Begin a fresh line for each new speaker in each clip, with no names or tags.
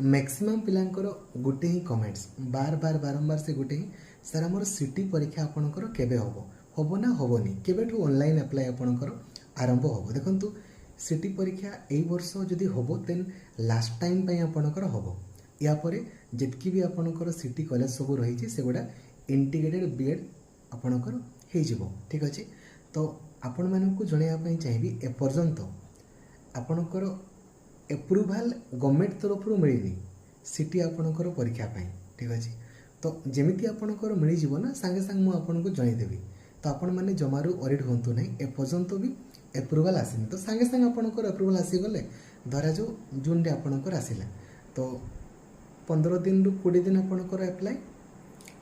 Maximum पिलांकर गोटे ही comments बार बार बारंबार से गोटे ही सर आमर सिटी परीक्षा आपणकर केबे हम ना हेनी केबेठू ऑनलाइन अप्लाई आपणकर आरंभ हम देखु सिटी परीक्षा यही वर्ष जदि हम देन लास्ट टाइम आपणकर हम यापर जितकी भी आपणकर सिटी कॉलेज सब रही से गुड़ा इंटीग्रेटेड बीएड आपणकर हो ठीक अच्छे। तो आपण मानक जनवाई चाहिए एपर्यंत आपणकर एप्रुवाल गवर्नमेंट तरफ मिलनी सिटी आपणकर परीक्षा ठीक अच्छे। तो जमी आपणकर मिल जाव ना सांगे सांगे मुझे जनईदेवी तो आपण मैंने जमारू वरीड हूँ ना एपर्यंत भी एप्रुवाल आसनी तो सांगे सांगे आपणकर एप्रुवाल आसीगले धरा जो जून रे आपणकर आसला तो 15 दिन रु 20 दिन आपणकर एप्लाई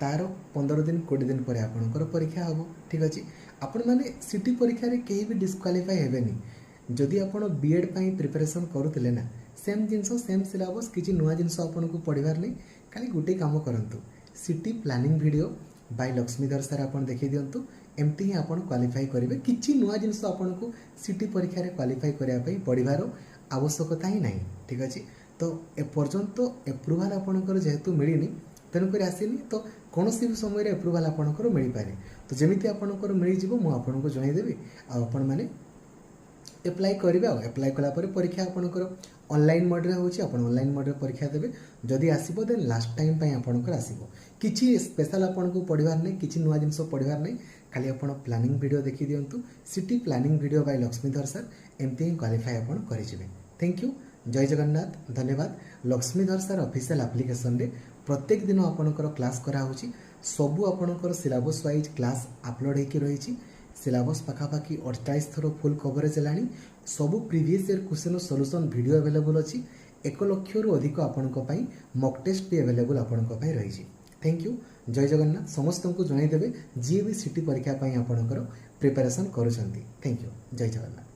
तार 15 दिन 20 दिन पर आपणकर परीक्षा हम ठीक अच्छे। आपण मैंने सिटी परीक्षा रे कहीं भी डिस्क्वालीफाई हेबेनी जदि आपण बीएड पाई प्रिपरेशन करुले ना सेम जिनस सेम सिलेबस किसी नुआ जिनस आपन को पढ़ार नहीं खाली गोटे काम करंतु city planning video by Laxmidhar sir आपन देखि दियंतु एमती ही आपन क्वालिफाई करेंगे किसी नुआ जिनस आपन को सिटी परीक्षा रे क्वालिफाई करने पढ़ार आवश्यकता ही नहीं ठीक अच्छे। तो एपर्यंत एप्रुवाल आपणकर जेहेतु मिलनी तेणुक आसनी तो कौन भी समय एप्रुवाल आपणकर मिल पारे तो जमी आपणकर मिल जाव मुझे जनईदेवी आपण मैंने एप्लाई करेंगे एप्लाई कलापर परीक्षा आपणकर ऑनलाइन मोड रे होची आपण ऑनलाइन मोड रे परीक्षा देबे जदि आसीबो देन लास्ट टाइम पई आपणकर आसीबो किछि स्पेशल आपनको पढ़िबार नै किछि नुवा जिंस पढ़िबार नै खाली आपण प्लानिंग वीडियो देखि दियंतु city planning video by Laxmidhar sir एमती ही क्वालिफाई आपण करि जिवे। थैंक यू जय जगन्नाथ धन्यवाद। लक्ष्मीधर सर ऑफिशियल एप्लिकेशन रे प्रत्येक दिन आपणकर क्लास करा होची सबु आपणकर सिलेबस वाइज क्लास अपलोड हेकी रहिछि सिलेबस पाखापाखि 48 थर फुल कवरेज है सबू previous year question solution video available अच्छी 1 लाख रु अधिक आपण मॉक टेस्ट भी अवेलेबल आपण रही। थैंक यू जय जगन्नाथ समस्त को जनईदेवे जी भी सिटी परीक्षा आपणकर प्रिपरेशन करुँच। थैंक यू जय जगन्नाथ।